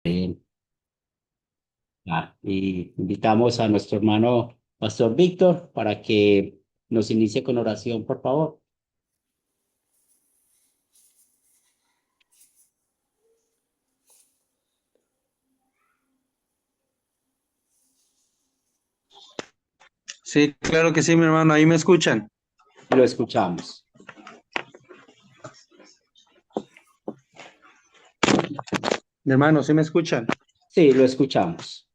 Y invitamos a nuestro hermano Pastor Víctor para que nos inicie con oración, por favor. Sí, claro que sí, mi hermano, ahí me escuchan. Lo escuchamos. Mi hermano, sí me escuchan. Sí, lo escuchamos.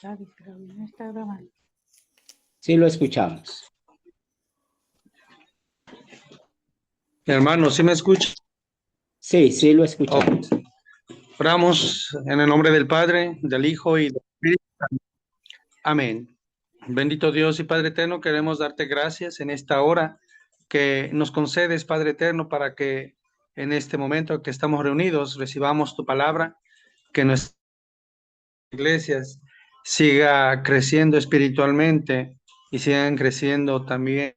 Pero no está grabando. Sí, lo escuchamos. Mi hermano, sí me escuchan. Sí, sí, lo Oh, escuchamos. oramos en el nombre del Padre, del Hijo y del Espíritu. Amén. Bendito Dios y Padre eterno, queremos darte gracias en esta hora que nos concedes, Padre eterno, para que en este momento que estamos reunidos recibamos tu palabra, que nuestras iglesias siga creciendo espiritualmente y sigan creciendo también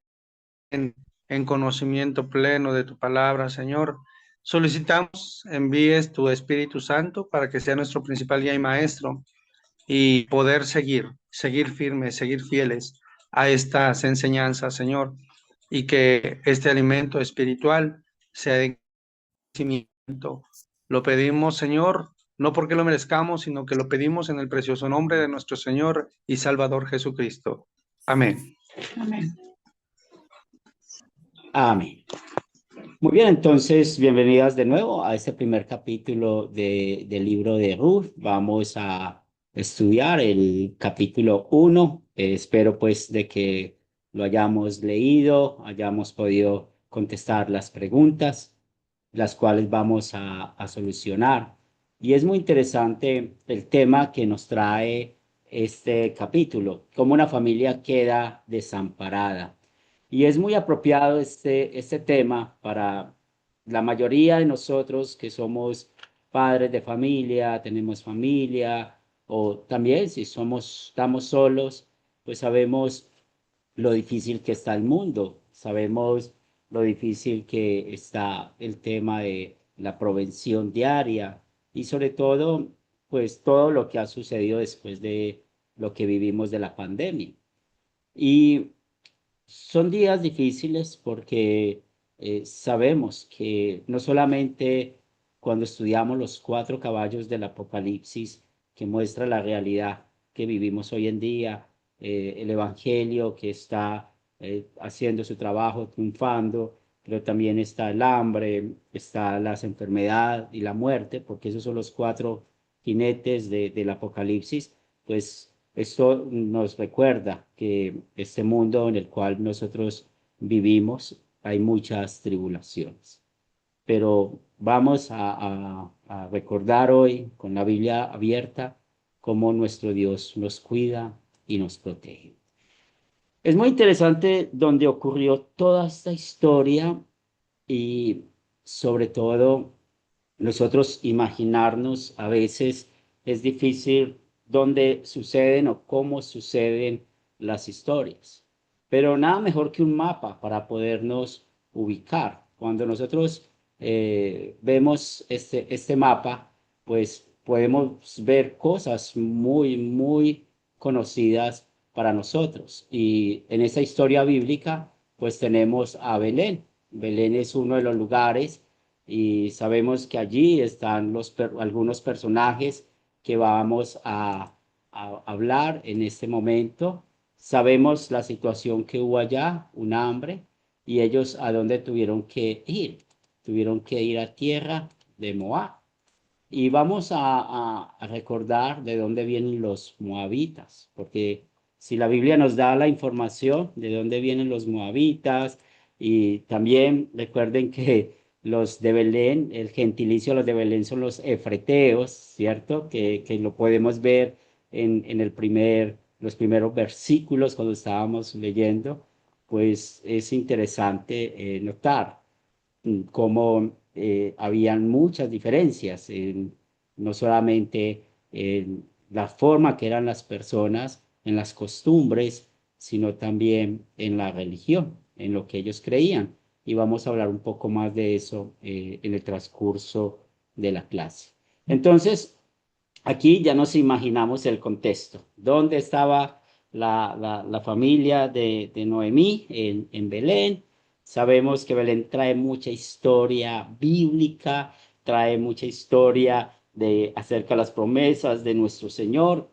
en conocimiento pleno de tu palabra, Señor. Solicitamos envíes tu Espíritu Santo para que sea nuestro principal guía y maestro y poder seguir firmes, seguir fieles a estas enseñanzas, Señor, y que este alimento espiritual sea de crecimiento. Lo pedimos, Señor, no porque lo merezcamos, sino que lo pedimos en el precioso nombre de nuestro Señor y Salvador Jesucristo. Amén. Amén. Amén. Muy bien, entonces, bienvenidas de nuevo a este primer capítulo del libro de Ruth. Vamos a estudiar el capítulo 1. Espero pues de que lo hayamos leído, hayamos podido contestar las preguntas, las cuales vamos a solucionar. Y es muy interesante el tema que nos trae este capítulo, cómo una familia queda desamparada. Y es muy apropiado este tema para la mayoría de nosotros que somos padres de familia, tenemos familia, o también si estamos solos, pues sabemos lo difícil que está el mundo, sabemos lo difícil que está el tema de la prevención diaria y sobre todo, pues todo lo que ha sucedido después de lo que vivimos de la pandemia. Y son días difíciles porque sabemos que no solamente cuando estudiamos los cuatro caballos del Apocalipsis que muestra la realidad que vivimos hoy en día, el Evangelio que está haciendo su trabajo, triunfando, pero también está el hambre, está las enfermedades y la muerte, porque esos son los cuatro jinetes del Apocalipsis, pues esto nos recuerda que este mundo en el cual nosotros vivimos hay muchas tribulaciones. Pero vamos a recordar hoy con la Biblia abierta cómo nuestro Dios nos cuida y nos protege. Es muy interesante donde ocurrió toda esta historia y sobre todo nosotros imaginarnos a veces es difícil dónde suceden o cómo suceden las historias. Pero nada mejor que un mapa para podernos ubicar. Cuando nosotros vemos este mapa, pues podemos ver cosas muy conocidas para nosotros. Y en esa historia bíblica, pues tenemos a Belén. Belén es uno de los lugares y sabemos que allí están algunos personajes que vamos a hablar en este momento. Sabemos la situación que hubo allá, un hambre, y ellos a dónde tuvieron que ir. Tuvieron que ir a tierra de Moab. Y vamos a recordar de dónde vienen los moabitas, porque si la Biblia nos da la información de dónde vienen los moabitas, y también recuerden que los de Belén, el gentilicio de los de Belén son los efreteos, ¿cierto? Que lo podemos ver en los primeros versículos cuando estábamos leyendo, pues es interesante notar cómo habían muchas diferencias, no solamente en la forma que eran las personas, en las costumbres, sino también en la religión, en lo que ellos creían. y vamos a hablar un poco más de eso en el transcurso de la clase. Entonces, aquí ya nos imaginamos el contexto. ¿Dónde estaba la familia de Noemí? En Belén. Sabemos que Belén trae mucha historia bíblica, trae mucha historia acerca de las promesas de nuestro Señor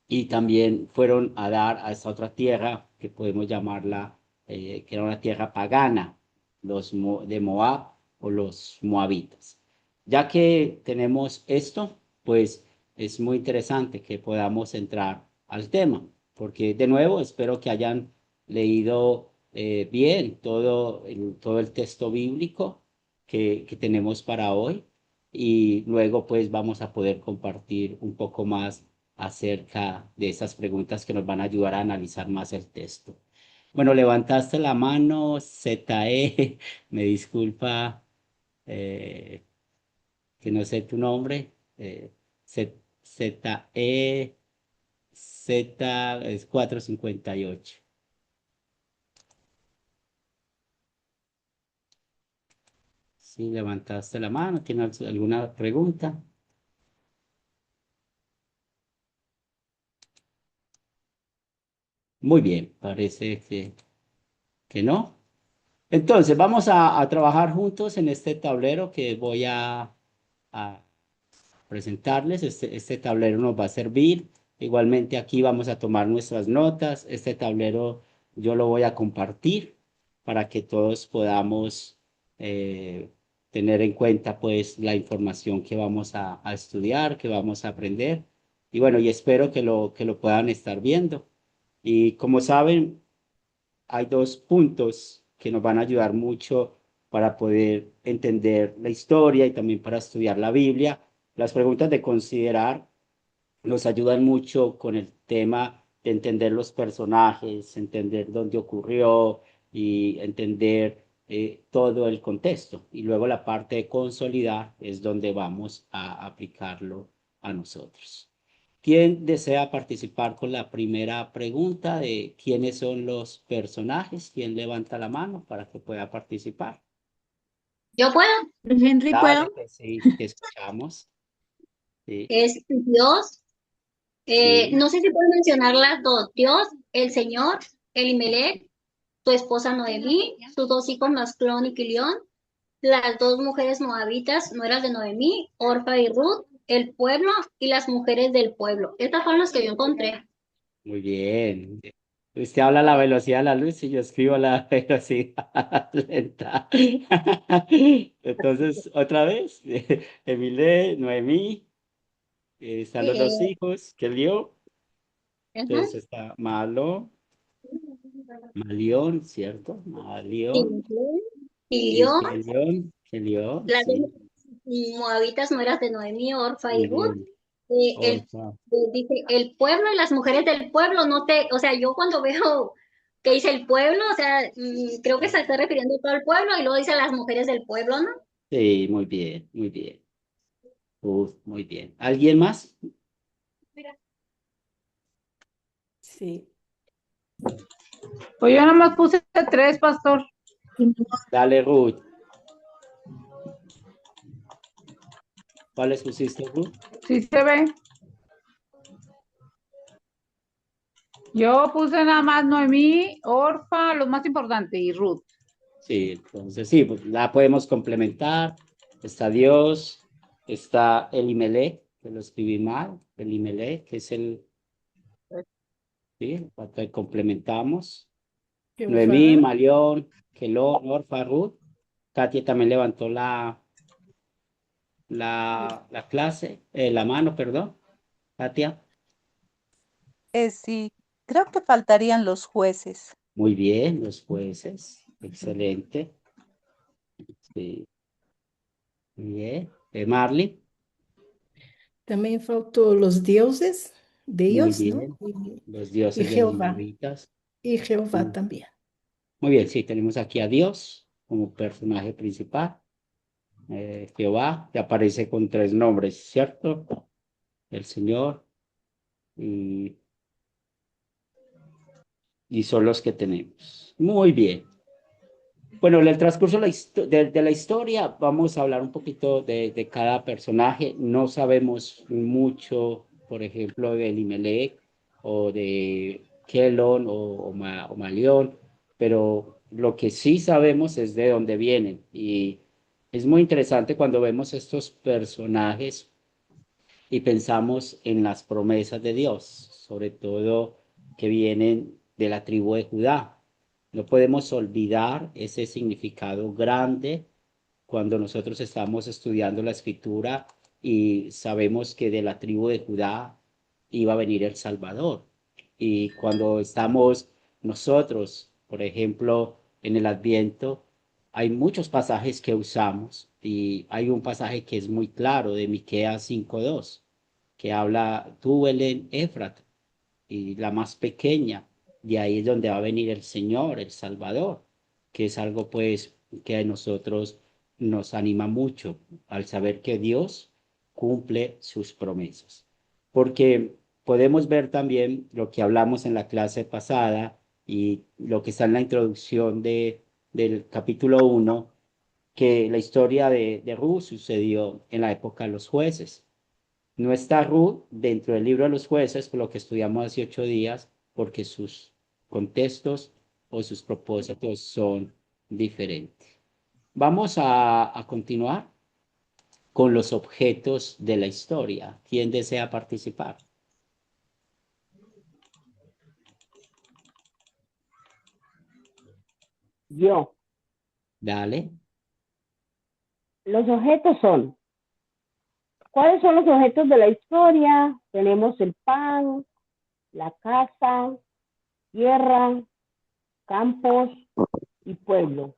y también fueron a dar a esta otra tierra que podemos llamarla, que era una tierra pagana, de Moab o los moabitas. Ya que tenemos esto, pues es muy interesante que podamos entrar al tema, porque de nuevo espero que hayan leído bien todo el texto bíblico que tenemos para hoy y luego pues vamos a poder compartir un poco más acerca de esas preguntas que nos van a ayudar a analizar más el texto. Bueno, levantaste la mano, ZE, me disculpa que no sé tu nombre, ZE, Z es 458. Sí, levantaste la mano, ¿tienes alguna pregunta? Muy bien, parece que no. Entonces, vamos a trabajar juntos en este tablero que voy a presentarles. Este tablero nos va a servir. Igualmente aquí vamos a tomar nuestras notas. Este tablero yo lo voy a compartir para que todos podamos eh, tener en cuenta pues la información que vamos a estudiar, que vamos a aprender. Y bueno, y espero que lo puedan estar viendo. Y como saben, hay dos puntos que nos van a ayudar mucho para poder entender la historia y también para estudiar la Biblia. Las preguntas de considerar nos ayudan mucho con el tema de entender los personajes, entender dónde ocurrió y entender todo el contexto. Y luego la parte de consolidar es donde vamos a aplicarlo a nosotros. ¿Quién desea participar con la primera pregunta de quiénes son los personajes? ¿Quién levanta la mano para que pueda participar? Yo puedo, Henry, Dale, ¿puedo? que sí, te escuchamos. Sí, es Dios. sí, No sé si puedo mencionar las dos. Dios, el Señor, Elimelech, su esposa Noemí, sus dos hijos Masclón y Quilión, las dos mujeres moabitas, nueras de Noemí, Orfa y Ruth, el pueblo y las mujeres del pueblo. Estas fueron las que yo encontré. muy bien. Usted habla a la velocidad de la luz y yo escribo a la velocidad lenta. Entonces, otra vez, Emile, Noemí, están los Eh, dos hijos, que lió. ajá. Entonces está Malo, Malión, ¿cierto? Malión, Quilión, y Quilión, Kelión, las dos sí, moabitas nueras de Noemí, Orfa y muy Ruth. bien. Eh, el, Orfa, dice el pueblo y las mujeres del pueblo, no te, o sea, yo cuando veo que dice el pueblo, o sea, creo que se está refiriendo a todo el pueblo y luego dice las mujeres del pueblo, ¿no? sí, muy bien, muy bien. Uf, muy bien. ¿Alguien más? Sí. Pues yo nada más puse tres, pastor. Dale, Ruth. ¿Cuáles pusiste, Ruth? Sí se ve. Yo puse nada más Noemí, Orfa, lo más importante, y Ruth. Sí, entonces sí, pues la podemos complementar. Está Dios, está Elimelech, que lo escribí mal, Elimelech, que es sí, que complementamos. Noemí, Jehová. Malión, Kelón, Orfa, Ruth. Katia también levantó la clase, la mano, perdón. Katia, Sí, creo que faltarían los jueces. muy bien, los jueces, excelente. Sí, muy bien. Marley, También faltó los dioses de muy ellos, ¿no? bien. Los Y dioses de los Jehová. moabitas. Y Jehová Muy también. muy bien, sí, tenemos aquí a Dios como personaje principal. Jehová, que aparece con tres nombres, ¿cierto? El Señor y, y son los que tenemos. Muy bien. Bueno, en el transcurso de la historia vamos a hablar un poquito de cada personaje. No sabemos mucho, por ejemplo, de Elimelech o de Kelon o Malión, pero lo que sí sabemos es de dónde vienen. Y es muy interesante cuando vemos estos personajes y pensamos en las promesas de Dios, sobre todo que vienen de la tribu de Judá. No podemos olvidar ese significado grande cuando nosotros estamos estudiando la escritura y sabemos que de la tribu de Judá iba a venir el Salvador. Y cuando estamos nosotros, por ejemplo, en el Adviento, hay muchos pasajes que usamos y hay un pasaje que es muy claro de Miqueas 5:2 que habla tú, Belén, Éfrata, y la más pequeña, de ahí es donde va a venir el Señor, el Salvador, que es algo pues que a nosotros nos anima mucho al saber que Dios cumple sus promesas. Porque podemos ver también lo que hablamos en la clase pasada y lo que está en la introducción del capítulo 1, que la historia de Ruth sucedió en la época de los jueces. No está Ruth dentro del libro de los jueces, por lo que estudiamos hace 8 días, porque sus contextos o sus propósitos son diferentes. Vamos a continuar con los objetos de la historia. ¿Quién desea participar? Yo. Dale. Los objetos son, ¿cuáles son los objetos de la historia? Tenemos el pan, la casa, tierra, campos y pueblo.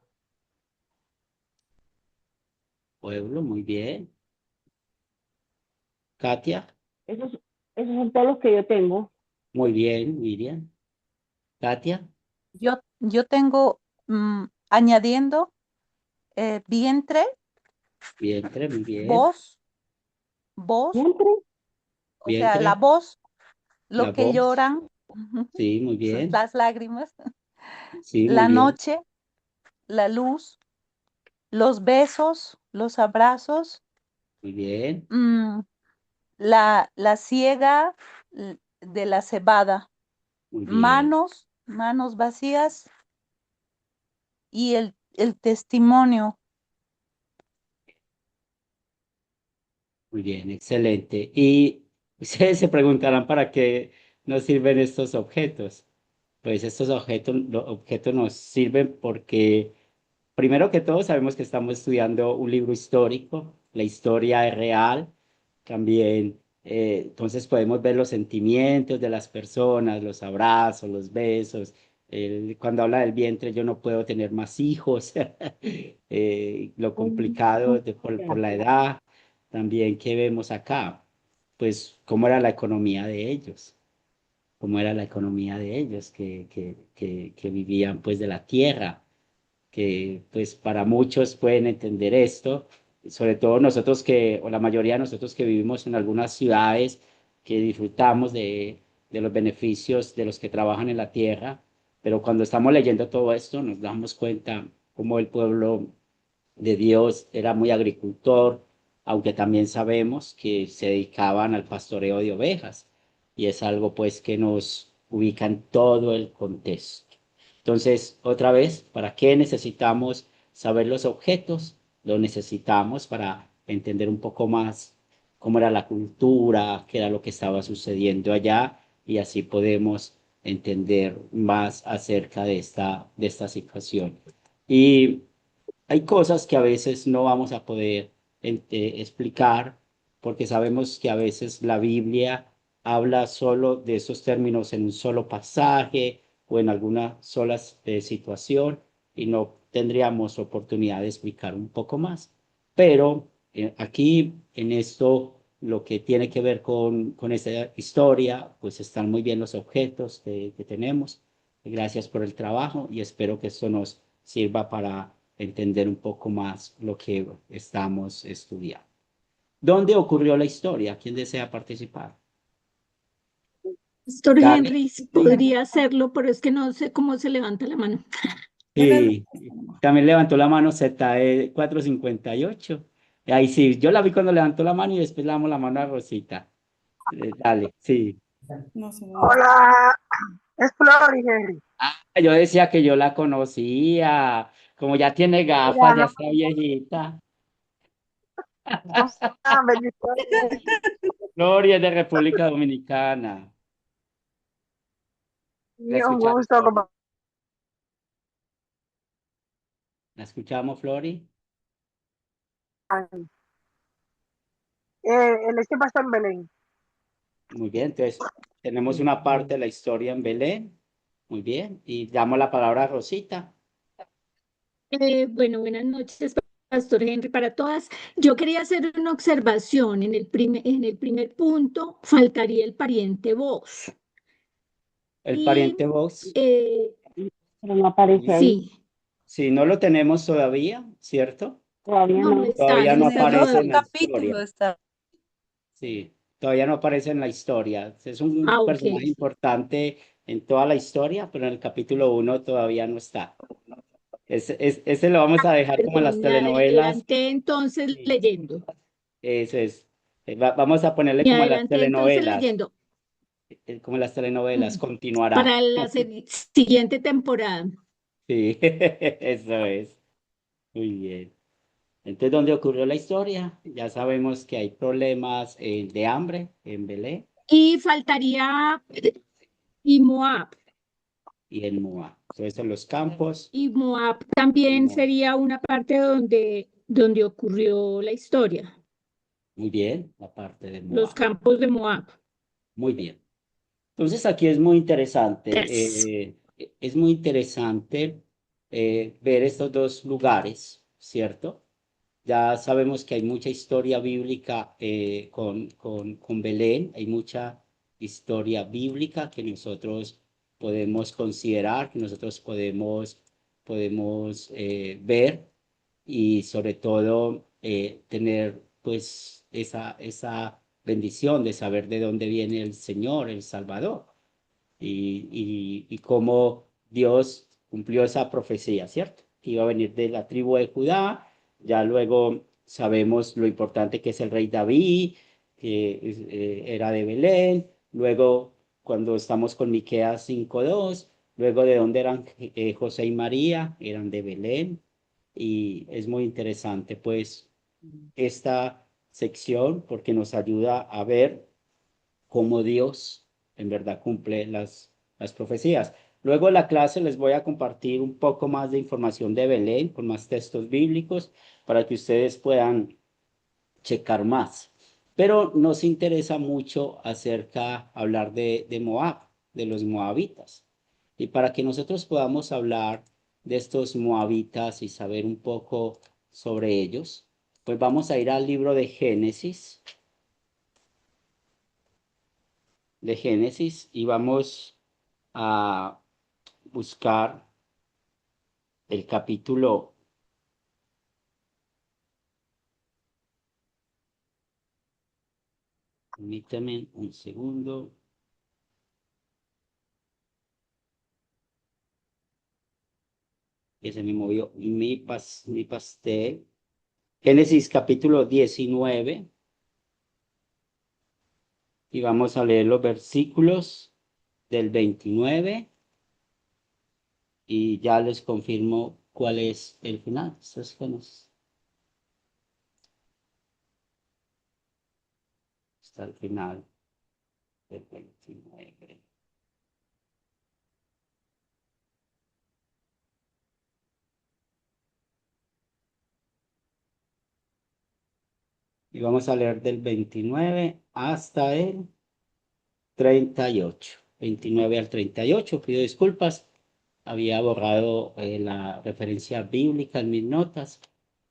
Pueblo, muy bien. Katia, Esos son todos los que yo tengo. muy bien. Miriam, Katia, Yo tengo, añadiendo, vientre, vientre, muy bien. voz, voz, Siempre. o sea, la Vientre, voz, la lo que voz, lloran, ujú, sí, muy bien. las lágrimas, Sí, muy la bien. noche, la luz, los besos, los abrazos, Muy bien, la siega de la cebada, muy bien. manos vacías y el testimonio. Muy bien, excelente. Y ustedes se preguntarán para qué nos sirven estos objetos. Pues estos objetos nos sirven porque, primero que todo, sabemos que estamos estudiando un libro histórico, la historia es real, también, entonces podemos ver los sentimientos de las personas, los abrazos, los besos. Cuando habla del vientre, yo no puedo tener más hijos, lo complicado por la edad, también que vemos acá, pues cómo era la economía de ellos, cómo era la economía de ellos, que vivían pues de la tierra, que pues para muchos pueden entender esto, sobre todo nosotros o la mayoría de nosotros que vivimos en algunas ciudades, que disfrutamos de los beneficios de los que trabajan en la tierra, pero cuando estamos leyendo todo esto nos damos cuenta cómo el pueblo de Dios era muy agricultor, aunque también sabemos que se dedicaban al pastoreo de ovejas, y es algo pues que nos ubica en todo el contexto. Entonces, otra vez, ¿para qué necesitamos saber los objetos? Lo necesitamos para entender un poco más cómo era la cultura, qué era lo que estaba sucediendo allá, y así podemos entender más acerca de esta situación. Y hay cosas que a veces no vamos a poder explicar porque sabemos que a veces la Biblia habla solo de esos términos en un solo pasaje o en alguna sola situación y no tendríamos oportunidad de explicar un poco más. Pero aquí en esto, lo que tiene que ver con esta historia, pues están muy bien los objetos que tenemos. Gracias por el trabajo y espero que esto nos sirva para entender un poco más lo que estamos estudiando. ¿Dónde ocurrió la historia? ¿Quién desea participar? Pastor Katy. Henry, sí podría hacerlo, pero es que no sé cómo se levanta la mano. Sí, también levantó la mano ZE 458. Ahí sí, yo la vi cuando levantó la mano y después le damos la mano a Rosita. Dale, sí. Hola, es Flor y Henry. Yo decía que yo la conocía, como ya tiene gafas, ya Mira, está viejita. ¿cómo están? Bendiciones. Gloria es de República Dominicana. La Y un escuchamos, gusto. Flori. La escuchamos, Flori. El este pastor en Belén. Muy bien, entonces tenemos una parte de la historia en Belén. Muy bien, y damos la palabra a Rosita. Bueno, buenas noches, Pastor Henry, para todas. Yo quería hacer una observación. En el primer punto faltaría el pariente voz. El Y pariente Vox, Pero no aparece ahí. sí, si no lo tenemos todavía, ¿cierto? Todavía no, no. Todavía En no el aparece otro en la todavía. capítulo historia. está. Sí, todavía no aparece en la historia. Es un Ah, ok. personaje importante en toda la historia, pero en el capítulo 1 todavía no está. Ese lo vamos a dejar como en las Perdón, me telenovelas. adelanté entonces Sí, leyendo. eso es. Vamos a ponerle Me como en las adelanté entonces telenovelas, leyendo como en las telenovelas, mm, continuará. para la siguiente temporada. Sí, eso es. Muy bien. Entonces, ¿dónde ocurrió la historia? Ya sabemos que hay problemas de hambre en Belén Y faltaría y Moab. y en Moab. Entonces, en los campos Y Moab de también Moab. sería una parte donde ocurrió la historia, Muy bien, la parte de los Moab. campos de Moab. Muy bien. Entonces, aquí es muy Yes. interesante. Es muy interesante ver estos dos lugares, ¿cierto? Ya sabemos que hay mucha historia bíblica con Belén, hay mucha historia bíblica que nosotros podemos considerar, que nosotros podemos ver y sobre todo tener pues esa bendición de saber de dónde viene el Señor, el Salvador y cómo Dios cumplió esa profecía, ¿cierto? Que iba a venir de la tribu de Judá, ya luego sabemos lo importante que es el rey David, que era de Belén, luego cuando estamos con Miqueas 5:2, luego de dónde eran José y María, eran de Belén, y es muy interesante pues esta sección porque nos ayuda a ver cómo Dios en verdad cumple las profecías. Luego en la clase les voy a compartir un poco más de información de Belén con más textos bíblicos para que ustedes puedan checar más. Pero nos interesa mucho hablar de Moab, de los moabitas. Y para que nosotros podamos hablar de estos moabitas y saber un poco sobre ellos, pues vamos a ir al libro de Génesis y vamos a buscar el capítulo. Permítame un segundo. Que se me movió mi pastel. Génesis capítulo 19. Y vamos a leer los versículos del 29. Y ya les confirmo cuál es el final. Está el final del 29. Y vamos a leer del 29 hasta el 38. 29 al 38. Pido disculpas. Había borrado la referencia bíblica en mis notas.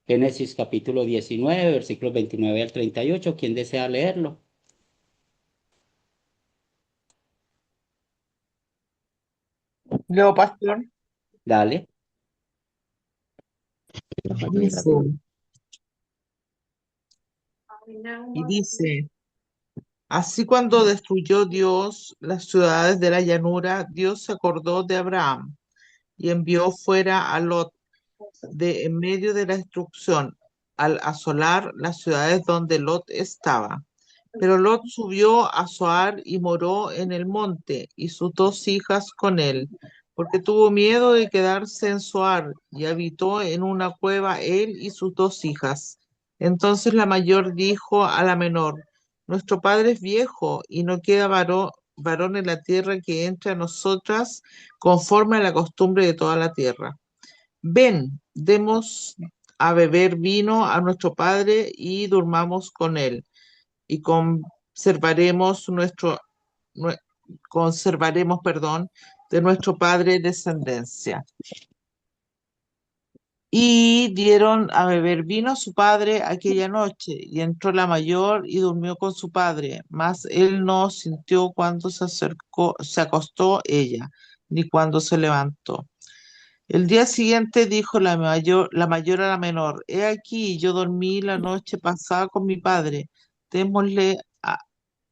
Génesis capítulo 19, versículos 29 al 38. ¿Quién desea leerlo? Leo, pastor. Dale. Dice, y dice, así cuando destruyó Dios las ciudades de la llanura, Dios se acordó de Abraham y envió fuera a Lot de en medio de la destrucción, al asolar las ciudades donde Lot estaba. Pero Lot subió a Zoar y moró en el monte, y sus dos hijas con él, porque tuvo miedo de quedarse en Zoar, y habitó en una cueva él y sus dos hijas. Entonces la mayor dijo a la menor: Nuestro padre es viejo, y no queda varón en la tierra que entre a nosotras conforme a la costumbre de toda la tierra. Ven, demos a beber vino a nuestro padre y durmamos con él y nue- conservaremos, perdón, de nuestro padre descendencia. Y dieron a beber vino a su padre aquella noche, y entró la mayor y durmió con su padre, mas él no sintió cuando se acostó ella, ni cuando se levantó. El día siguiente dijo la mayor a la menor: He aquí, yo dormí la noche pasada con mi padre, démosle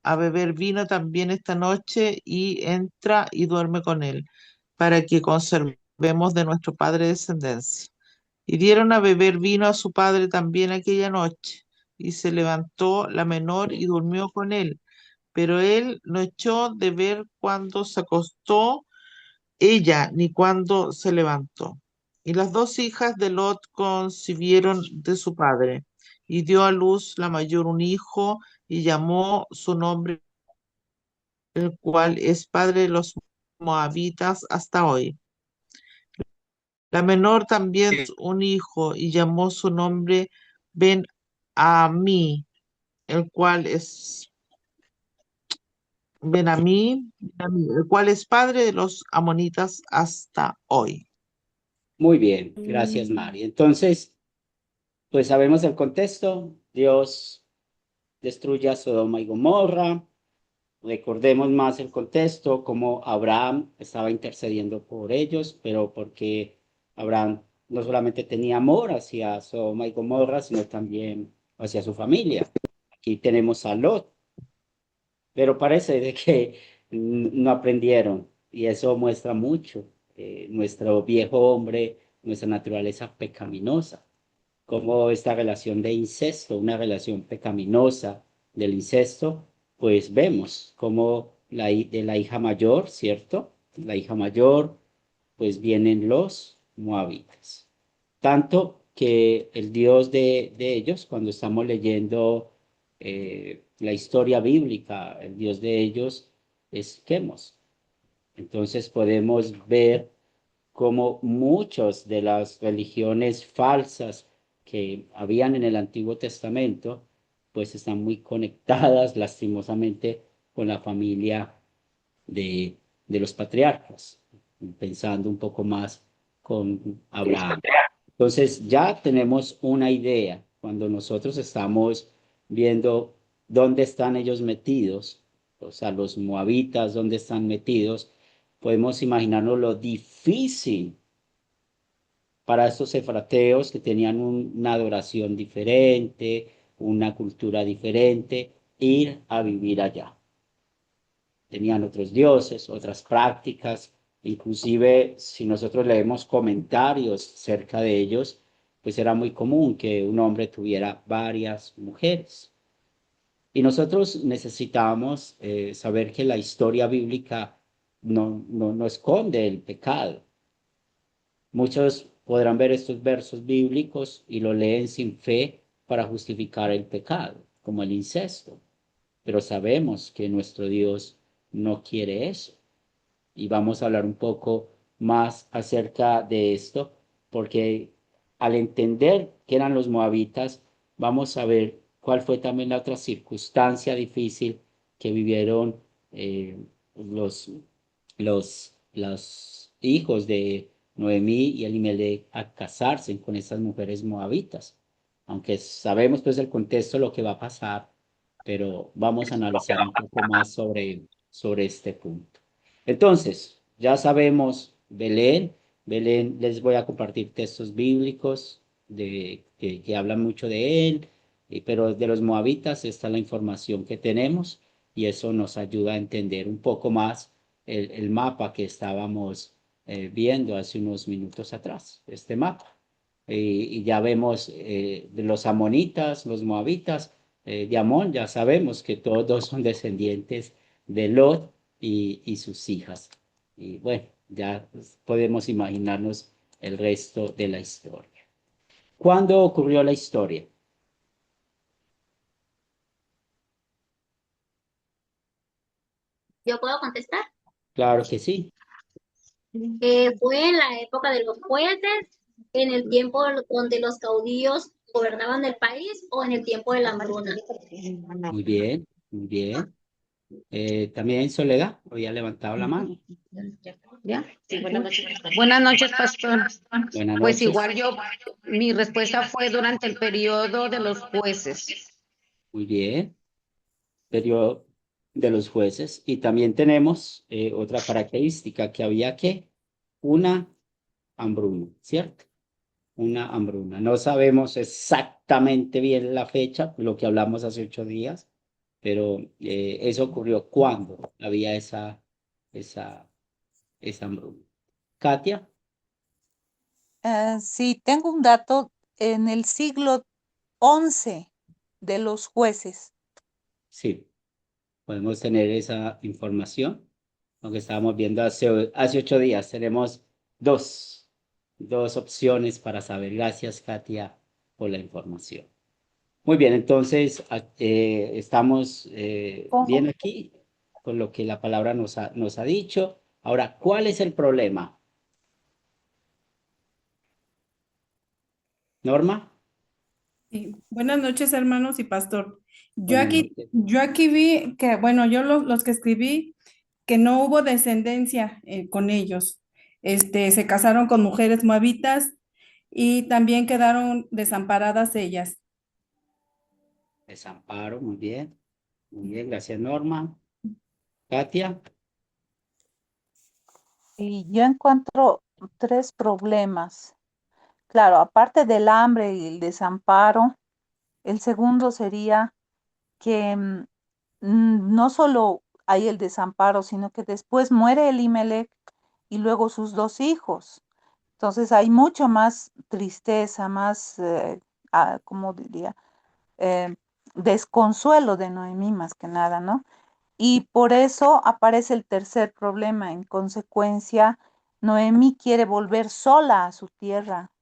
a beber vino también esta noche, y entra y duerme con él, para que conservemos de nuestro padre descendencia. Y dieron a beber vino a su padre también aquella noche, y se levantó la menor y durmió con él, pero él no echó de ver cuando se acostó ella, ni cuando se levantó. Y las dos hijas de Lot concibieron de su padre, y dio a luz la mayor un hijo, y llamó su nombre, el cual es padre de los moabitas hasta hoy. La menor también un hijo, y llamó su nombre Ben-Amí, el cual es Ben-Amí, el cual es padre de los amonitas hasta hoy. Muy bien, gracias, Mari. Entonces, pues sabemos el contexto. Dios destruye a Sodoma y Gomorra. Recordemos más el contexto, cómo Abraham estaba intercediendo por ellos, pero porque Abraham no solamente tenía amor hacia Sodoma y Gomorra, sino también hacia su familia. Aquí tenemos a Lot, pero parece de que no aprendieron y eso muestra mucho nuestro viejo hombre, nuestra naturaleza pecaminosa, como esta relación de incesto, una relación pecaminosa del incesto, pues vemos como de la hija mayor, ¿cierto? La hija mayor, pues vienen los moabitas. Tanto que el Dios de ellos, cuando estamos leyendo la historia bíblica, el Dios de ellos es Quemos. Entonces podemos ver como muchas de las religiones falsas que habían en el Antiguo Testamento, pues están muy conectadas lastimosamente con la familia de los patriarcas, pensando un poco más con Abraham. Entonces ya tenemos una idea cuando nosotros estamos viendo dónde están ellos metidos, o sea, los moabitas, dónde están metidos, podemos imaginarnos lo difícil para estos efrateos que tenían una adoración diferente, una cultura diferente, ir a vivir allá. Tenían otros dioses, otras prácticas, inclusive si nosotros leemos comentarios cerca de ellos, pues era muy común que un hombre tuviera varias mujeres. Y nosotros necesitamos saber que la historia bíblica no esconde el pecado. Muchos podrán ver estos versos bíblicos y lo leen sin fe para justificar el pecado, como el incesto. Pero sabemos que nuestro Dios no quiere eso. Y vamos a hablar un poco más acerca de esto, porque al entender que eran los moabitas, vamos a ver cuál fue también la otra circunstancia difícil que vivieron eh, los, los hijos de Noemí y Elimelech a casarse con estas mujeres moabitas. Aunque sabemos pues el contexto, lo que va a pasar, pero vamos a analizar un poco más sobre este punto. Entonces, ya sabemos Belén. Belén, les voy a compartir textos bíblicos que hablan mucho de él, pero de los moabitas esta es la información que tenemos y eso nos ayuda a entender un poco más el mapa que estábamos viendo hace unos minutos atrás, este mapa. Y ya vemos de los amonitas, los moabitas, de Amón, ya sabemos que todos son descendientes de Lot y sus hijas. Y bueno, ya podemos imaginarnos el resto de la historia. ¿Cuándo ocurrió la historia? ¿Yo puedo contestar? Claro que sí. Fue en la época de los jueces, en el tiempo donde los caudillos gobernaban el país o en el tiempo de la hambruna. Muy bien, muy bien. También Soledad, había levantado la mano. ¿Ya? Sí, buenas noches. Buenas noches, pastor. Buenas Pues noches. igual mi respuesta fue durante el periodo de los jueces. Muy bien. Periodo de los jueces. Y también tenemos otra característica, que había que una hambruna, ¿cierto? Una hambruna. No sabemos exactamente bien la fecha, lo que hablamos hace 8 días, pero eso ocurrió cuando había esa hambruna. Katia, Sí, tengo un dato en el siglo XI de los jueces. sí, podemos tener esa información. Lo que estábamos viendo hace 8 días, tenemos dos opciones para saber. Gracias, Katia, por la información. Muy bien, entonces estamos bien aquí con lo que la palabra nos ha dicho. Ahora, ¿cuál es el problema? Norma, Sí. Buenas noches, hermanos y pastor. buenas noches. Yo aquí vi que, bueno, yo los que escribí, que no hubo descendencia con ellos. Se casaron con mujeres moabitas y también quedaron desamparadas ellas. Desamparo, muy bien, gracias, Norma. Katia, Y yo encuentro tres problemas. Claro, aparte del hambre y el desamparo, el segundo sería que no solo hay el desamparo, sino que después muere Elimelech y luego sus dos hijos. Entonces hay mucho más tristeza, más, ¿cómo diría? Eh, Desconsuelo de Noemí más que nada, ¿no? Y por eso aparece el tercer problema. En consecuencia, Noemí quiere volver sola a su tierra.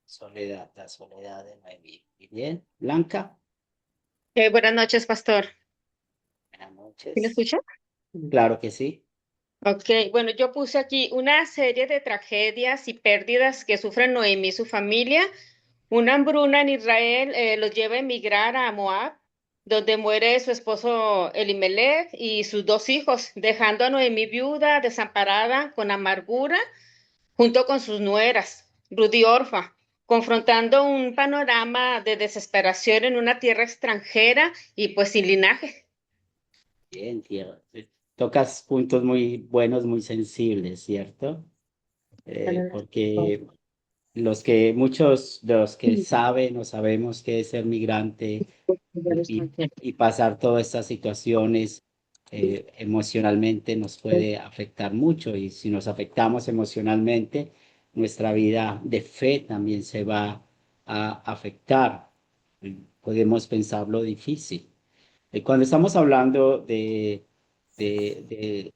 Soledad, la soledad de Noemí. Muy bien, Blanca, Buenas noches, pastor. buenas ¿Sí me noches. escucha? Claro que sí. Ok, bueno, yo puse aquí una serie de tragedias y pérdidas que sufren Noemí y su familia. Una hambruna en Israel los lleva a emigrar a Moab, donde muere su esposo Elimelech y sus dos hijos, dejando a Noemí viuda, desamparada, con amargura, junto con sus nueras, Ruth y Orfa, confrontando un panorama de desesperación en una tierra extranjera y pues sin linaje. Bien, tierra. Tocas puntos muy buenos, muy sensibles, ¿cierto? Porque muchos de los que saben o sabemos que es ser migrante y pasar todas estas situaciones emocionalmente nos puede afectar mucho, y si nos afectamos emocionalmente, nuestra vida de fe también se va a afectar. Podemos pensarlo difícil. Cuando estamos hablando de, de,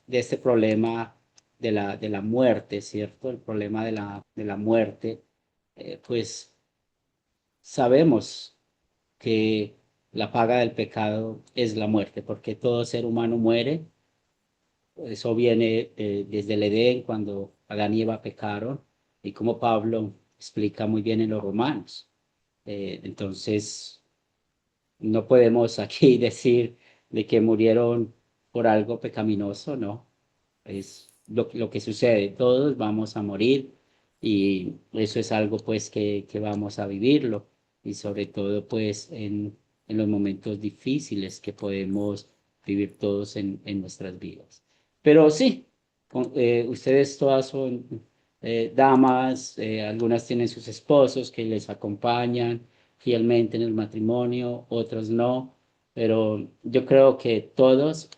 de este problema de la muerte, ¿cierto? El problema de la muerte, pues sabemos que la paga del pecado es la muerte, porque todo ser humano muere. Eso viene desde el Edén, cuando Adán y Eva pecaron, y como Pablo explica muy bien en los Romanos. Entonces, no podemos aquí decir de que murieron por algo pecaminoso, no. Es lo que sucede, todos vamos a morir, y eso es algo pues que vamos a vivirlo, y sobre todo pues en los momentos difíciles que podemos vivir todos en nuestras vidas. Pero sí, ustedes todas son damas, algunas tienen sus esposos que les acompañan fielmente en el matrimonio, otros no, pero yo creo que todos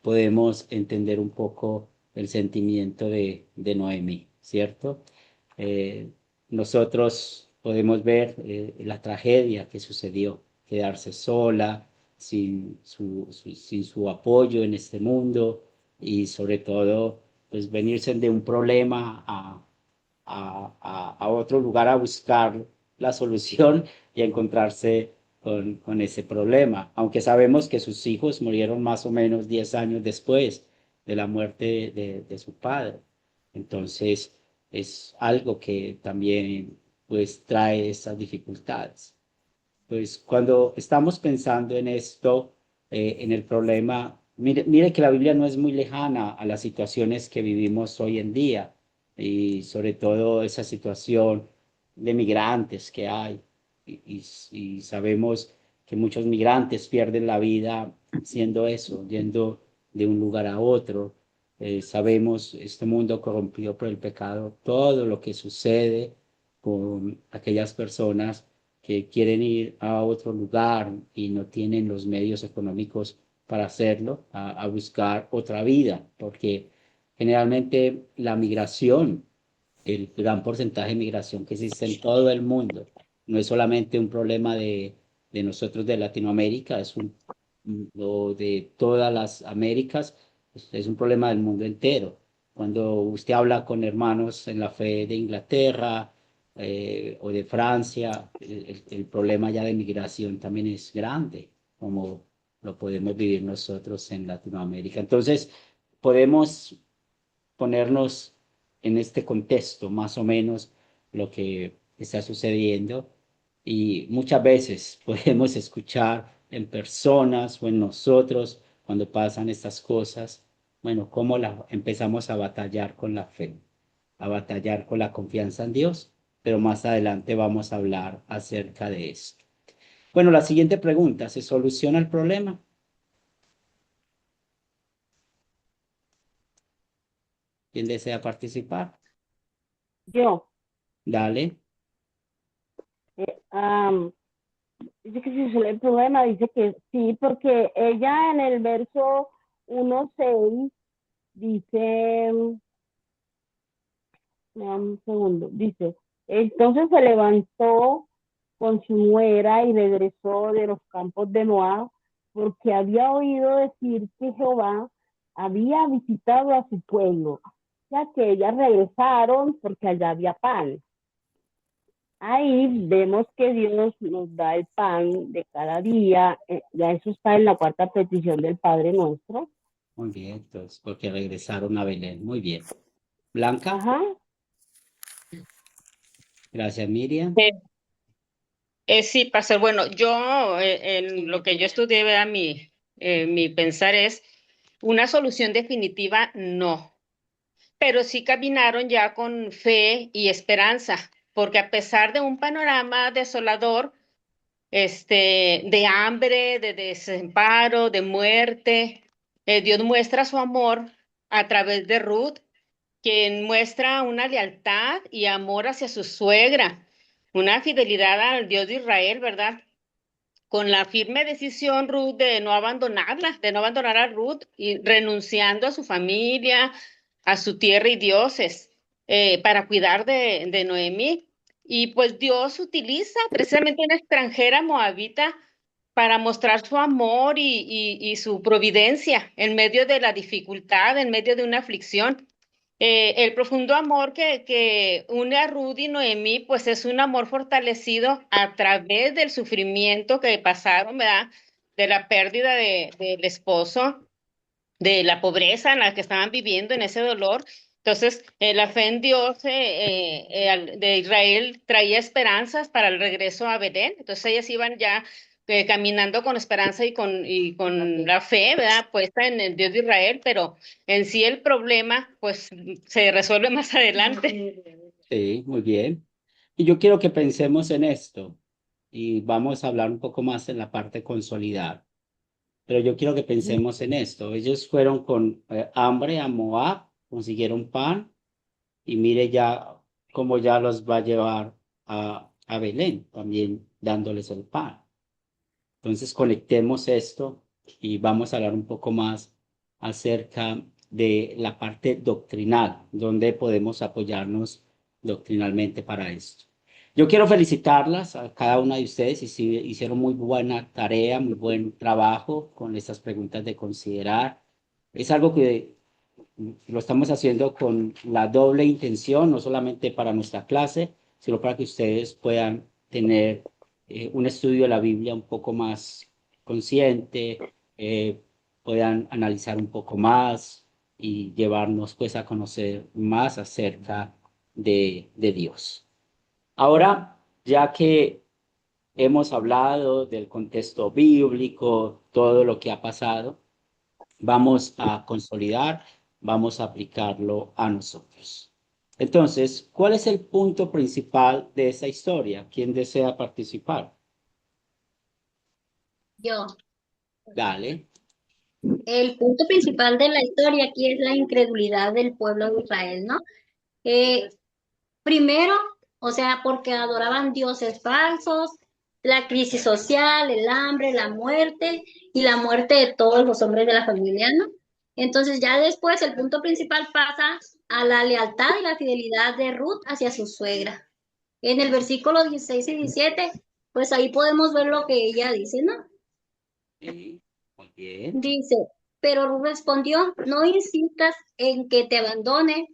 podemos entender un poco el sentimiento de Noemí, ¿cierto? Nosotros podemos ver la tragedia que sucedió, quedarse sola, sin su apoyo en este mundo y sobre todo, pues venirse de un problema a otro lugar a buscar la solución y a encontrarse con ese problema, aunque sabemos que sus hijos murieron más o menos 10 años después de la muerte de su padre. Entonces, es algo que también pues trae esas dificultades. Pues cuando estamos pensando en esto, en el problema, mire que la Biblia no es muy lejana a las situaciones que vivimos hoy en día y sobre todo esa situación de migrantes que hay. Y sabemos que muchos migrantes pierden la vida siendo eso, yendo de un lugar a otro. Sabemos este mundo corrompido por el pecado, todo lo que sucede con aquellas personas que quieren ir a otro lugar y no tienen los medios económicos para hacerlo, a buscar otra vida, porque generalmente la migración, el gran porcentaje de migración que existe en todo el mundo, no es solamente un problema de nosotros de Latinoamérica, o de todas las Américas, es un problema del mundo entero. Cuando usted habla con hermanos en la fe de Inglaterra, o de Francia, el problema ya de migración también es grande, como lo podemos vivir nosotros en Latinoamérica. Entonces, podemos ponernos en este contexto más o menos lo que está sucediendo y muchas veces podemos escuchar en personas o en nosotros cuando pasan estas cosas, bueno, cómo empezamos a batallar con la fe, a batallar con la confianza en Dios, pero más adelante vamos a hablar acerca de esto. Bueno, la siguiente pregunta, ¿se soluciona el problema? ¿Quién desea participar? Yo, Dale. am, dice que si resuelve el problema, dice que sí, porque ella en el verso 1:6 dice, me da un segundo, dice, entonces se levantó con su nuera y regresó de los campos de Moab, porque había oído decir que Jehová había visitado a su pueblo. O sea que ellas regresaron porque allá había pan. Ahí vemos que Dios nos da el pan de cada día. Ya eso está en la cuarta petición del Padre Nuestro. Muy bien, entonces, porque regresaron a Belén. Muy bien. Blanca. Ajá. Gracias, Miriam. Sí, pastor. Bueno, yo en lo que yo estudié, ¿verdad? Mi pensar es una solución definitiva, no, pero sí caminaron ya con fe y esperanza, porque a pesar de un panorama desolador, de hambre, de desamparo, de muerte, Dios muestra su amor a través de Ruth, quien muestra una lealtad y amor hacia su suegra, una fidelidad al Dios de Israel, ¿verdad? Con la firme decisión, Ruth, de no abandonarla, de no abandonar a Ruth y renunciando a su familia, a su tierra y dioses, para cuidar de Noemí. Y pues Dios utiliza precisamente una extranjera moabita para mostrar su amor y su providencia en medio de la dificultad, en medio de una aflicción. El profundo amor que une a Ruth y Noemí, pues es un amor fortalecido a través del sufrimiento que pasaron, ¿verdad? De la pérdida del esposo, de la pobreza en la que estaban viviendo, en ese dolor. Entonces, la fe en Dios de Israel traía esperanzas para el regreso a Belén. Entonces, ellas iban ya caminando con esperanza y con la fe, ¿verdad? Puesta en el Dios de Israel, pero en sí el problema, pues, se resuelve más adelante. Sí, muy bien. Y yo quiero que pensemos en esto y vamos a hablar un poco más en la parte consolidada. Pero yo quiero que pensemos en esto. Ellos fueron con hambre a Moab, consiguieron pan y mire ya cómo ya los va a llevar a Belén, también dándoles el pan. Entonces conectemos esto y vamos a hablar un poco más acerca de la parte doctrinal, donde podemos apoyarnos doctrinalmente para esto. Yo quiero felicitarlas a cada una de ustedes, hicieron muy buena tarea, muy buen trabajo con estas preguntas de considerar. Es algo que lo estamos haciendo con la doble intención, no solamente para nuestra clase, sino para que ustedes puedan tener un estudio de la Biblia un poco más consciente, puedan analizar un poco más y llevarnos pues a conocer más acerca de Dios. Ahora, ya que hemos hablado del contexto bíblico, todo lo que ha pasado, vamos a consolidar, vamos a aplicarlo a nosotros. Entonces, ¿cuál es el punto principal de esa historia? ¿Quién desea participar? Yo. Dale. El punto principal de la historia aquí es la incredulidad del pueblo de Israel, ¿no? Primero, o sea, porque adoraban dioses falsos, la crisis social, el hambre, la muerte y la muerte de todos los hombres de la familia, ¿no? Entonces ya después el punto principal pasa a la lealtad y la fidelidad de Ruth hacia su suegra. En el versículo 16 y 17, pues ahí podemos ver lo que ella dice, ¿no? Sí, muy bien. Dice, pero Ruth respondió, no insistas en que te abandone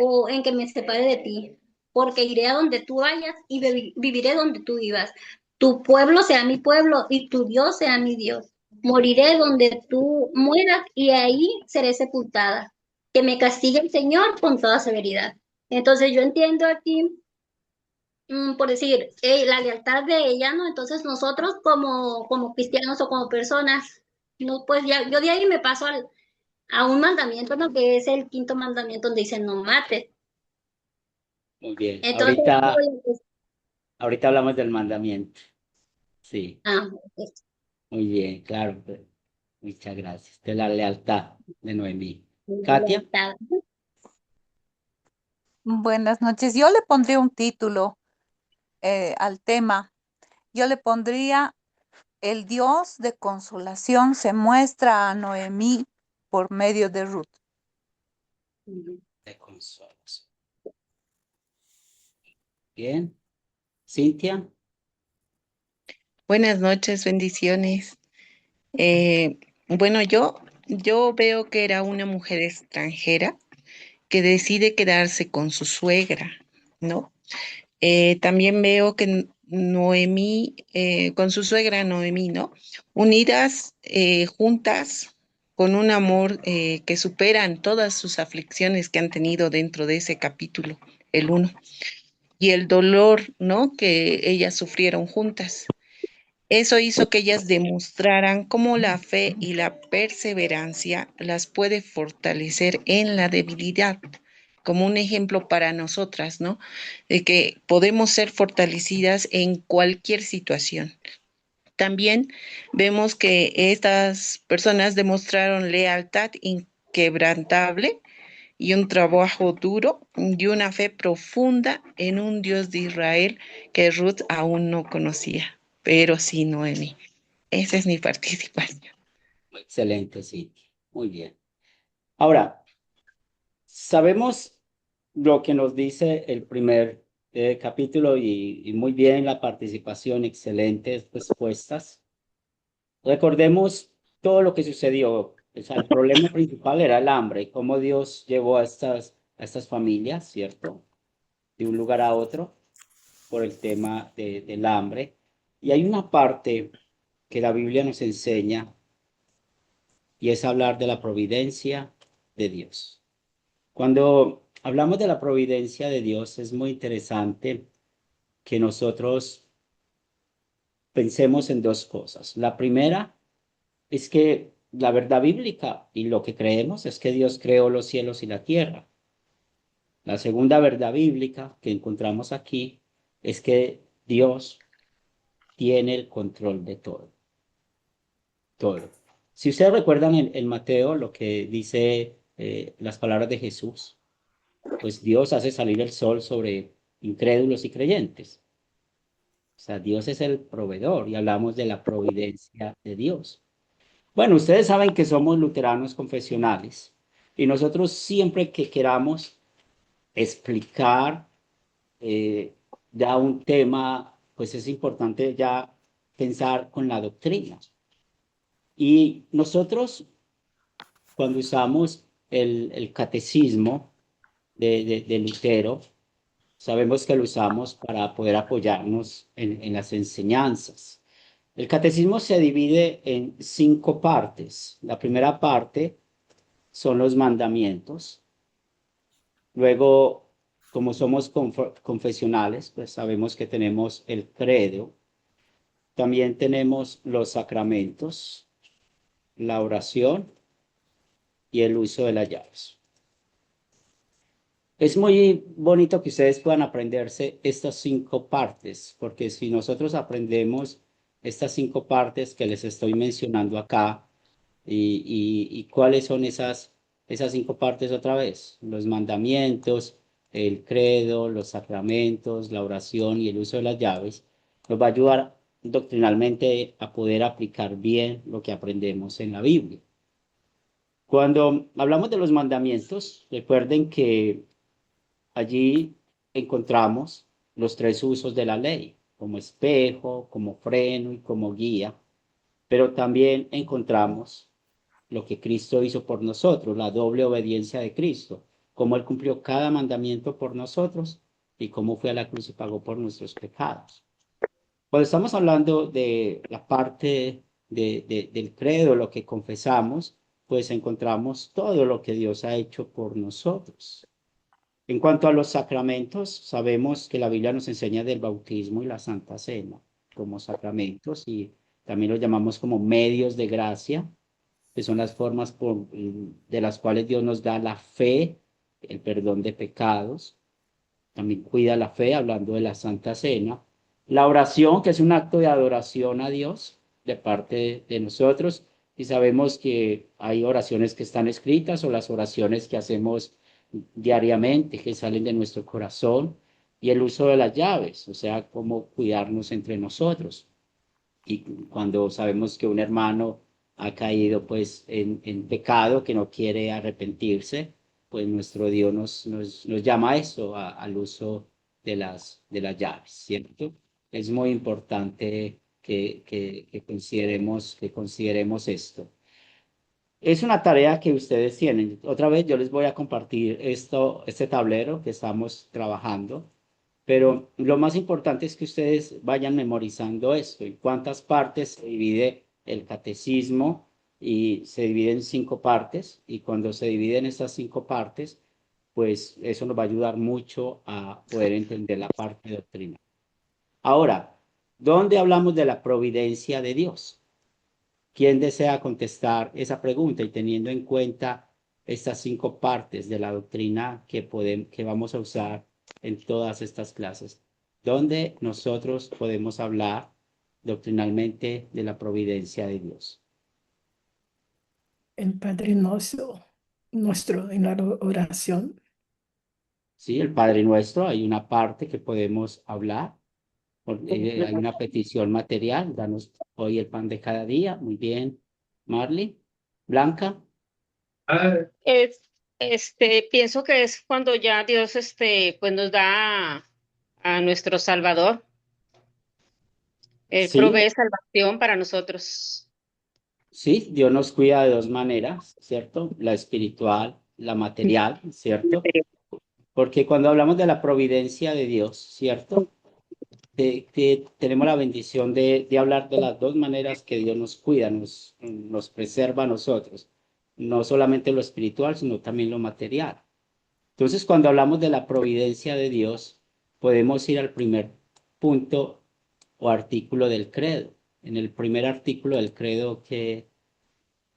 o en que me separe de ti, porque iré a donde tú vayas y viviré donde tú vivas. Tu pueblo sea mi pueblo y tu Dios sea mi Dios. Moriré donde tú mueras y ahí seré sepultada. Que me castigue el Señor con toda severidad. Entonces yo entiendo aquí, por decir, la lealtad de ella, ¿no? Entonces nosotros como cristianos o como personas, no, pues ya, yo de ahí me paso a un mandamiento, ¿no? Que es el quinto mandamiento donde dice no mates. Muy bien. Entonces, Ahorita hablamos del mandamiento. Sí, ok. muy bien, claro. Muchas gracias. De la lealtad de Noemí. Katia. Lealtad. Buenas noches. Yo le pondría un título al tema. Yo le pondría El Dios de consolación se muestra a Noemí por medio de Ruth. De consolación. Bien. Cintia. Buenas noches, bendiciones. Bueno, yo veo que era una mujer extranjera que decide quedarse con su suegra, ¿no? También veo que Noemí, con su suegra Noemí, ¿no? Unidas, juntas, con un amor que superan todas sus aflicciones que han tenido dentro de ese capítulo, el 1, y el dolor, ¿no? Que ellas sufrieron juntas. Eso hizo que ellas demostraran cómo la fe y la perseverancia las puede fortalecer en la debilidad, como un ejemplo para nosotras, ¿no? De que podemos ser fortalecidas en cualquier situación. También vemos que estas personas demostraron lealtad inquebrantable y un trabajo duro y una fe profunda en un Dios de Israel que Ruth aún no conocía, pero sí Noemi. Esa es mi participación. Excelente, Cintia. Muy bien. Ahora, sabemos lo que nos dice el primer capítulo y muy bien la participación, excelentes respuestas. Recordemos todo lo que sucedió. O sea, el problema principal era el hambre y cómo Dios llevó a estas familias, ¿cierto? De un lugar a otro por el tema del hambre. Y hay una parte que la Biblia nos enseña y es hablar de la providencia de Dios. Cuando hablamos de la providencia de Dios, es muy interesante que nosotros pensemos en dos cosas. La primera es que la verdad bíblica y lo que creemos es que Dios creó los cielos y la tierra. La segunda verdad bíblica que encontramos aquí es que Dios tiene el control de todo. Todo. Si ustedes recuerdan en Mateo lo que dice las palabras de Jesús, pues Dios hace salir el sol sobre incrédulos y creyentes. O sea, Dios es el proveedor y hablamos de la providencia de Dios. Bueno, ustedes saben que somos luteranos confesionales y nosotros siempre que queramos explicar ya un tema, pues es importante ya pensar con la doctrina. Y nosotros, cuando usamos el catecismo de Lutero, sabemos que lo usamos para poder apoyarnos en las enseñanzas. El catecismo se divide en 5 partes. La primera parte son los mandamientos. Luego, como somos confesionales, pues sabemos que tenemos el credo. También tenemos los sacramentos, la oración y el uso de las llaves. Es muy bonito que ustedes puedan aprenderse estas 5 partes, porque si nosotros aprendemos estas 5 partes que les estoy mencionando acá, y cuáles son esas 5 partes otra vez, los mandamientos, el credo, los sacramentos, la oración y el uso de las llaves, nos va a ayudar doctrinalmente a poder aplicar bien lo que aprendemos en la Biblia. Cuando hablamos de los mandamientos, recuerden que allí encontramos los 3 usos de la ley, como espejo, como freno y como guía, pero también encontramos lo que Cristo hizo por nosotros, la doble obediencia de Cristo, cómo Él cumplió cada mandamiento por nosotros y cómo fue a la cruz y pagó por nuestros pecados. Cuando estamos hablando de la parte del credo, lo que confesamos, pues encontramos todo lo que Dios ha hecho por nosotros. En cuanto a los sacramentos, sabemos que la Biblia nos enseña del bautismo y la Santa Cena como sacramentos y también los llamamos como medios de gracia, que son las formas de las cuales Dios nos da la fe, el perdón de pecados. También cuida la fe, hablando de la Santa Cena. La oración, que es un acto de adoración a Dios de parte de nosotros. Y sabemos que hay oraciones que están escritas o las oraciones que hacemos diariamente, que salen de nuestro corazón. Y el uso de las llaves, o sea, cómo cuidarnos entre nosotros. Y cuando sabemos que un hermano ha caído pues en pecado, que no quiere arrepentirse, pues nuestro Dios nos llama a eso, al uso de las llaves, ¿cierto? Es muy importante que consideremos esto. Es una tarea que ustedes tienen. Otra vez yo les voy a compartir este tablero que estamos trabajando, pero lo más importante es que ustedes vayan memorizando esto, en cuántas partes se divide el catecismo, y se divide en 5 partes, y cuando se dividen estas 5 partes, pues eso nos va a ayudar mucho a poder entender la parte doctrinal. Ahora, ¿dónde hablamos de la providencia de Dios? ¿Quién desea contestar esa pregunta? Y teniendo en cuenta estas 5 partes de la doctrina que vamos a usar en todas estas clases, ¿dónde nosotros podemos hablar doctrinalmente de la providencia de Dios? El Padre nuestro en la oración. Sí, el Padre Nuestro, hay una parte que podemos hablar. Hay una petición material, danos hoy el pan de cada día. Muy bien, Marley. Blanca. Pienso que es cuando ya Dios pues nos da a nuestro Salvador. Él Sí, provee salvación para nosotros. sí, Dios nos cuida de 2 maneras, ¿cierto? La espiritual, la material, ¿cierto? Porque cuando hablamos de la providencia de Dios, ¿cierto? Tenemos la bendición de hablar de las 2 maneras que Dios nos cuida, nos preserva a nosotros. No solamente lo espiritual, sino también lo material. Entonces, cuando hablamos de la providencia de Dios, podemos ir al primer punto o artículo del credo. En el primer artículo del credo, ¿qué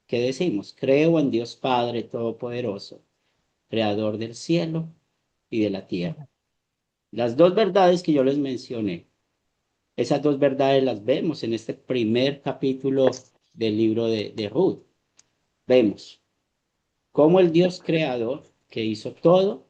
decimos? Creo en Dios Padre Todopoderoso, Creador del cielo y de la tierra. Las 2 verdades que yo les mencioné, esas 2 verdades las vemos en este primer capítulo del libro de Ruth. Vemos cómo el Dios creador que hizo todo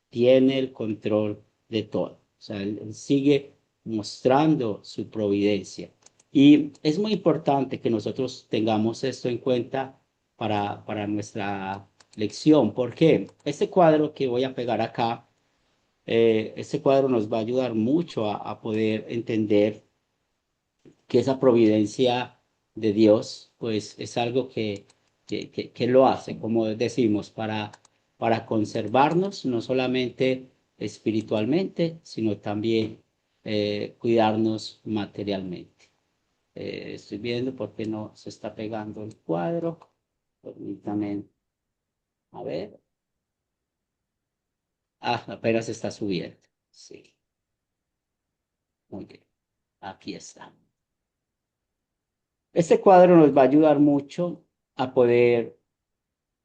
tiene el control de todo. O sea, él sigue mostrando su providencia. Y es muy importante que nosotros tengamos esto en cuenta para nuestra lección. ¿Por qué? Este cuadro que voy a pegar acá, este cuadro nos va a ayudar mucho a poder entender que esa providencia de Dios, pues es algo que lo hace, como decimos, para conservarnos, no solamente espiritualmente, sino también cuidarnos materialmente. Estoy viendo por qué no se está pegando el cuadro. Permítame, a ver. Ah, apenas está subiendo. Sí, muy bien. Aquí está. Este cuadro nos va a ayudar mucho a poder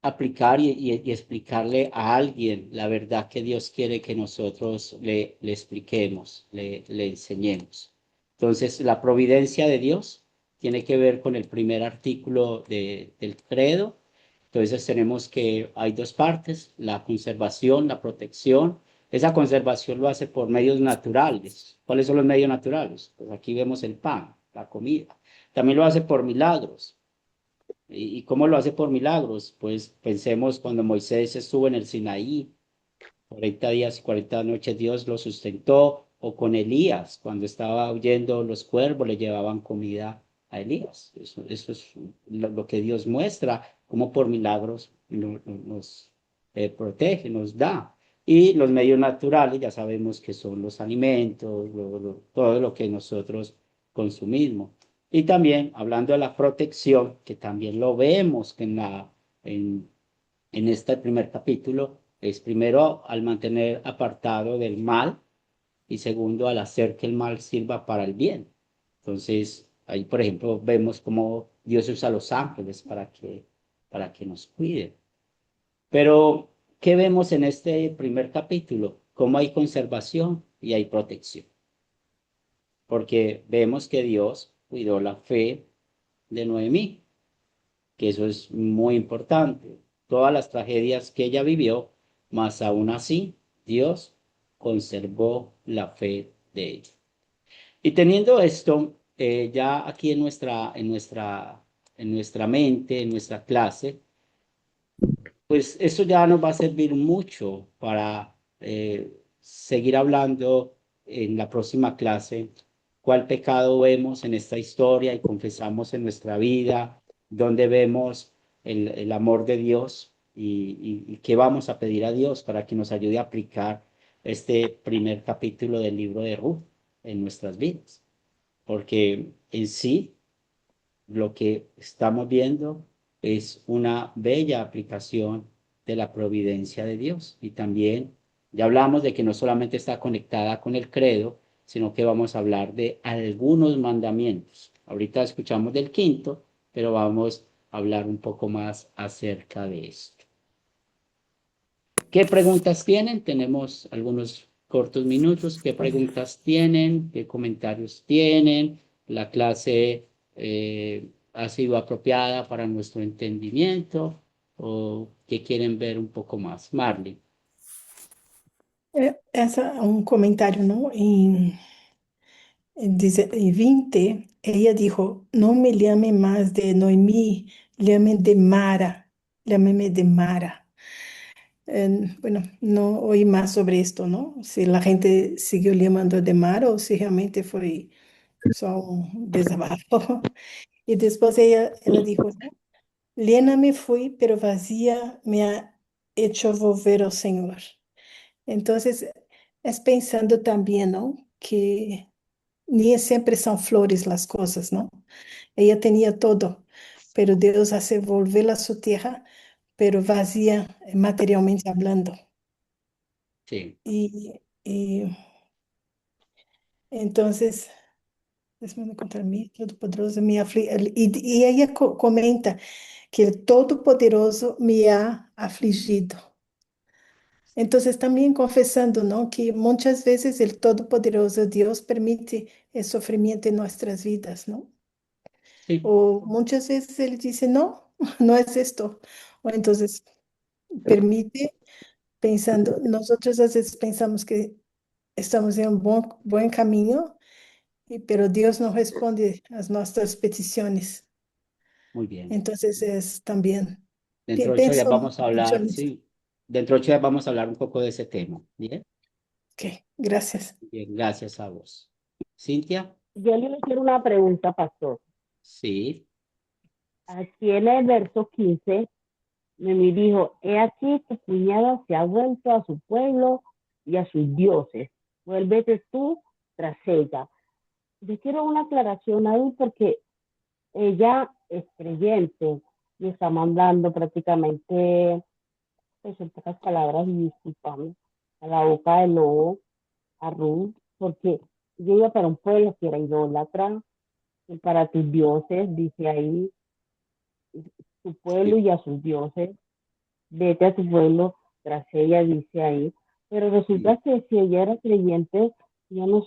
aplicar y explicarle a alguien la verdad que Dios quiere que nosotros le expliquemos, le enseñemos. Entonces, la providencia de Dios tiene que ver con el primer artículo del credo. Entonces, tenemos que hay dos partes, la conservación, la protección. Esa conservación lo hace por medios naturales. ¿Cuáles son los medios naturales? Pues aquí vemos el pan, la comida. También lo hace por milagros. ¿Y cómo lo hace por milagros? Pues pensemos cuando Moisés estuvo en el Sinaí, 40 días y 40 noches Dios lo sustentó, o con Elías, cuando estaba huyendo los cuervos le llevaban comida a Elías. Eso es lo que Dios muestra, como por milagros nos protege, nos da. Y los medios naturales, ya sabemos que son los alimentos, todo lo que nosotros consumimos. Y también, hablando de la protección, que también lo vemos que en este primer capítulo, es primero al mantener apartado del mal y segundo al hacer que el mal sirva para el bien. Entonces, ahí, por ejemplo, vemos cómo Dios usa a los ángeles para que nos cuiden. Pero, ¿qué vemos en este primer capítulo? Cómo hay conservación y hay protección. Porque vemos que Dios cuidó la fe de Noemí, que eso es muy importante. Todas las tragedias que ella vivió, mas aún así, Dios conservó la fe de ella. Y teniendo esto ya aquí en nuestra mente, en nuestra clase, pues eso ya nos va a servir mucho para seguir hablando en la próxima clase cuál pecado vemos en esta historia y confesamos en nuestra vida, dónde vemos el amor de Dios y qué vamos a pedir a Dios para que nos ayude a aplicar este primer capítulo del libro de Ruth en nuestras vidas. Porque en sí lo que estamos viendo es una bella aplicación de la providencia de Dios. Y también ya hablamos de que no solamente está conectada con el credo, sino que vamos a hablar de algunos mandamientos. Ahorita escuchamos del quinto, pero vamos a hablar un poco más acerca de esto. ¿Qué preguntas tienen? Tenemos algunos cortos minutos. ¿Qué preguntas tienen? ¿Qué comentarios tienen? La clase ha sido apropiada para nuestro entendimiento o qué quieren ver un poco más. Marley. Essa é um comentário, não? Em 20, ella dijo, no me llame más de Noemí, llame de Mara, llámeme de Mara. Bueno, no oí más sobre esto, ¿no? Si la gente siguió llamando de Mara o si realmente fue só un desabafo. Y después ella dijo, ¿no? Llena me fui, pero vacía me ha hecho volver al Señor. Entonces, es pensando también, ¿no? Que ni siempre son flores las cosas, ¿no? Ella tenía todo, pero Dios hace volverla a su tierra, pero vacía materialmente hablando. Sí. Y entonces, déjame encontrar mí, Todopoderoso me y ella comenta que el Todopoderoso me ha afligido. Entonces también confesando, ¿no? Que muchas veces el Todopoderoso Dios permite el sufrimiento en nuestras vidas, ¿no? Sí. O muchas veces Él dice, no, no es esto. O entonces permite pensando, nosotros a veces pensamos que estamos en un buen camino pero Dios no responde a nuestras peticiones. Muy bien. Entonces es también, Dentro de 8 días pienso vamos a mucho hablar, en eso. sí, dentro de 8 días vamos a hablar un poco de ese tema. Bien, Ok, gracias. bien, gracias a vos. Cintia, Yo le quiero una pregunta, pastor. sí, Aquí en el verso 15, me dijo, he aquí tu cuñada se ha vuelto a su pueblo y a sus dioses. Vuélvete tú tras ella. Yo quiero una aclaración ahí porque ella es creyente y está mandando prácticamente, pues en pocas palabras, y discúlpame, a la boca del lobo, a Ruth, porque yo iba para un pueblo que era idólatra, y para tus dioses, dice ahí, tu pueblo sí, y a sus dioses, vete a tu pueblo, tras ella, dice ahí, pero sí, resulta que si ella era creyente, ya no,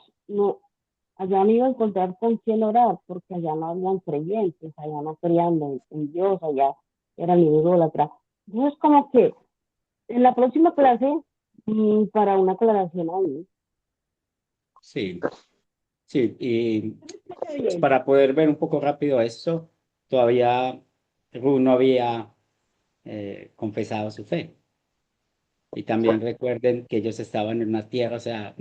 allá no iba a encontrar con quién orar, porque allá no habían creyentes, allá no creían en Dios, allá eran idólatras. Entonces, como que en la próxima clase, para una aclaración ahí. sí, sí, y Está pues bien. para poder ver un poco rápido eso, todavía Ruth no había confesado su fe. Y también recuerden que ellos estaban en una tierra, o sea,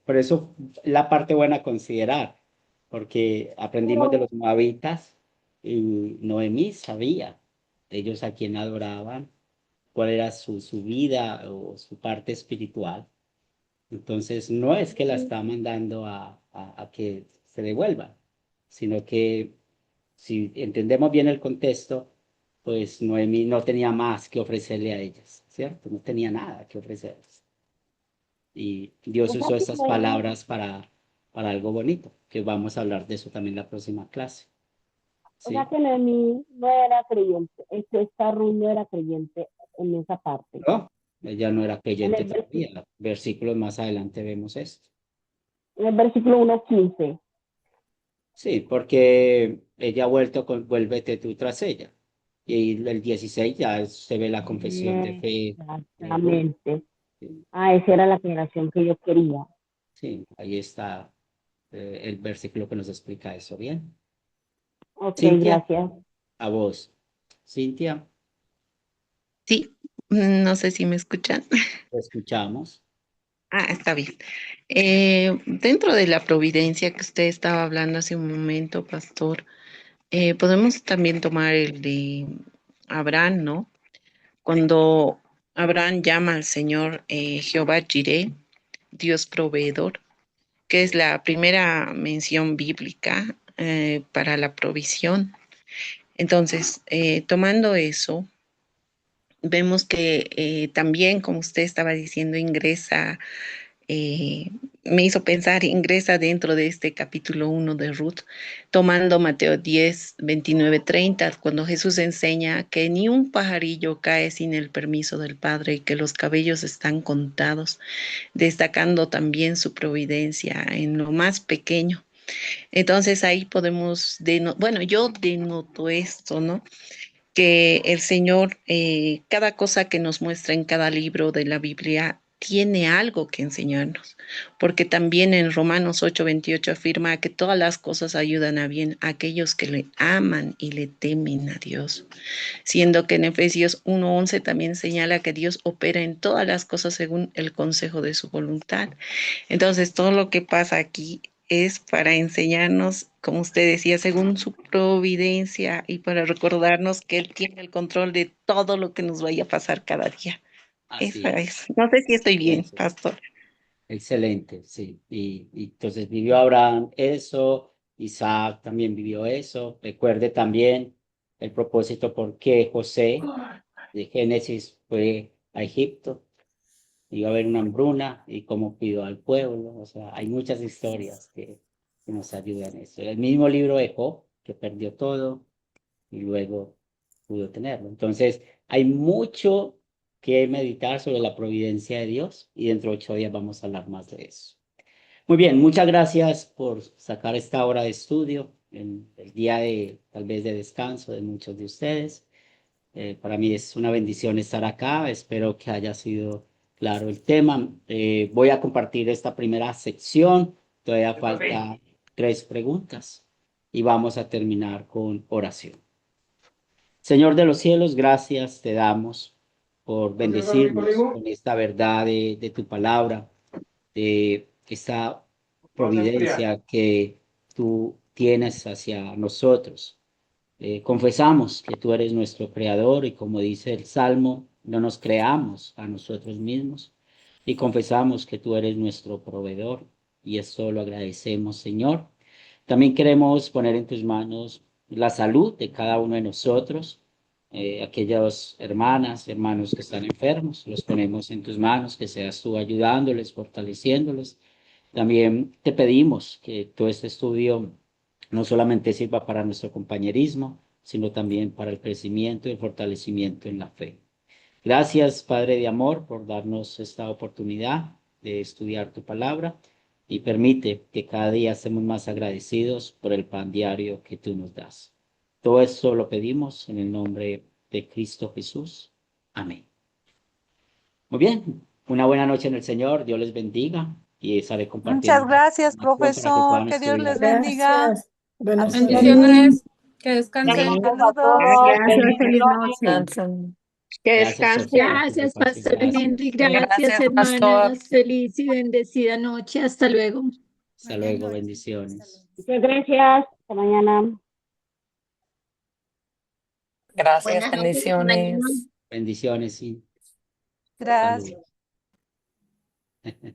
por eso la parte buena a considerar, porque aprendimos de Pero, los moabitas y Noemí sabía ellos a quién adoraban, cuál era su vida o su parte espiritual. Entonces, no es que la está mandando a que se devuelva, sino que si entendemos bien el contexto, pues Noemí no tenía más que ofrecerle a ellas, ¿cierto? No tenía nada que ofrecerles. Y Dios o sea usó que esas Noemí, palabras para algo bonito, que vamos a hablar de eso también en la próxima clase, o sea ¿sí? que Noemí no era creyente, esta Ruth no era creyente en esa parte. No, ella no era En creyente el, todavía. Versículos más adelante vemos esto. en el versículo 1:15. Sí, porque ella ha vuelto con Vuélvete tú tras ella. Y el 16 ya se ve la confesión de fe de Ruth. Exactamente. Sí, Ah, esa era la aclaración que yo quería. sí, ahí está el versículo que nos explica eso. Bien. Ok, Cintia, gracias. a vos. Cintia, Sí, no sé si me escuchan. te escuchamos. Ah, está bien. Dentro de la providencia que usted estaba hablando hace un momento, pastor, podemos también tomar el de Abraham, ¿no? Cuando Abraham llama al Señor Jehová Jireh, Dios proveedor, que es la primera mención bíblica para la provisión. Entonces, tomando eso, vemos que también, como usted estaba diciendo, eh, me hizo pensar, ingresa dentro de este capítulo 1 de Ruth, tomando Mateo 10, 29, 30, cuando Jesús enseña que ni un pajarillo cae sin el permiso del Padre y que los cabellos están contados, destacando también su providencia en lo más pequeño. Entonces ahí podemos, bueno, yo denoto esto, ¿no? Que el Señor, cada cosa que nos muestra en cada libro de la Biblia, tiene algo que enseñarnos, porque también en Romanos 8:28 afirma que todas las cosas ayudan a bien a aquellos que le aman y le temen a Dios, siendo que en Efesios 1:11 también señala que Dios opera en todas las cosas según el consejo de su voluntad. Entonces, todo lo que pasa aquí es para enseñarnos, como usted decía, según su providencia y para recordarnos que Él tiene el control de todo lo que nos vaya a pasar cada día. Así Esa es. es. No sé si estoy bien, Eso. pastor. Excelente, sí. Y entonces vivió Abraham eso, Isaac también vivió eso. Recuerde también el propósito por qué José de Génesis fue a Egipto. Iba a haber una hambruna y cómo pidió al pueblo. O sea, hay muchas historias que nos ayudan en eso. El mismo libro de Job, que perdió todo y luego pudo tenerlo. Entonces, hay mucho que meditar sobre la providencia de Dios y dentro de 8 días vamos a hablar más de eso. Muy bien, muchas gracias por sacar esta hora de estudio en el día de tal vez de descanso de muchos de ustedes. Para mí es una bendición estar acá. Espero que haya sido claro el tema. Voy a compartir esta primera sección. Todavía falta 3 preguntas y vamos a terminar con oración. Señor de los cielos, gracias te damos por bendecirnos con esta verdad de tu palabra, de esta providencia que tú tienes hacia nosotros. Confesamos que tú eres nuestro creador y como dice el Salmo, no nos creamos a nosotros mismos y confesamos que tú eres nuestro proveedor y esto lo agradecemos, Señor. También queremos poner en tus manos la salud de cada uno de nosotros, aquellas hermanas, hermanos que están enfermos, los ponemos en tus manos, que seas tú ayudándoles, fortaleciéndoles. También te pedimos que todo este estudio no solamente sirva para nuestro compañerismo, sino también para el crecimiento y el fortalecimiento en la fe. Gracias, Padre de amor, por darnos esta oportunidad de estudiar tu palabra y permite que cada día estemos más agradecidos por el pan diario que tú nos das. Todo esto lo pedimos en el nombre de Cristo Jesús. Amén. Muy bien, una buena noche en el Señor, Dios les bendiga y estaré compartiendo Muchas gracias, información para que profesor. puedan Que Dios estudiar. les bendiga. Gracias. Buenas Hasta noches. luego. Bendiciones. Que descansen. Saludos. Gracias, feliz noche. Que Gracias, descansen. Sofía, por Gracias, tu Pastor gracias. Henry. Gracias, hermanas. Feliz y bendecida noche. Hasta luego. Hasta luego, bendiciones. Muchas gracias. Hasta mañana. Gracias, Buenas noches, hasta mañana. bendiciones. Bendiciones, sí. Gracias. Salud.